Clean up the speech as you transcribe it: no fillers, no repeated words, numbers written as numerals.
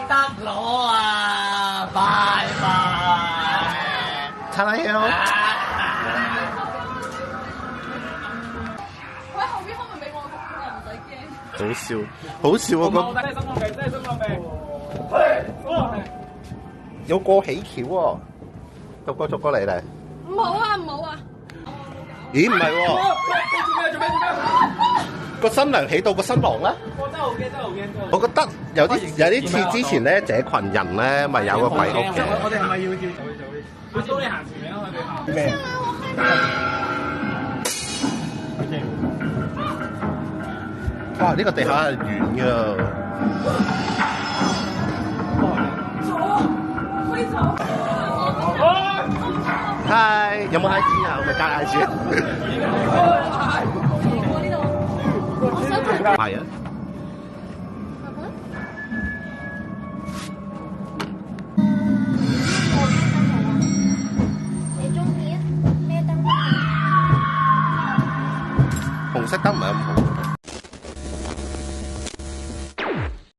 得攞啊！拜拜。陳禮耀，佢喺後邊可唔可以俾我個片啊？唔使驚。好笑，好笑啊！真係心肝病，真係心肝病。有個起橋喎，逐個嚟嚟。唔好啊，唔好啊！咦，唔係喎，做咩？個新娘起到個新郎咧。我真係好驚，真係好驚。我覺得有啲似之前咧，這群人咧咪有個鬼屋嘅。我哋係咪要走？佢都你行前面啊！我哋咩？哇！呢個地下係軟㗎。嗨，有冇 I G 啊？我咪加 I G。係啊。你中意咩燈？紅色燈唔係咁好。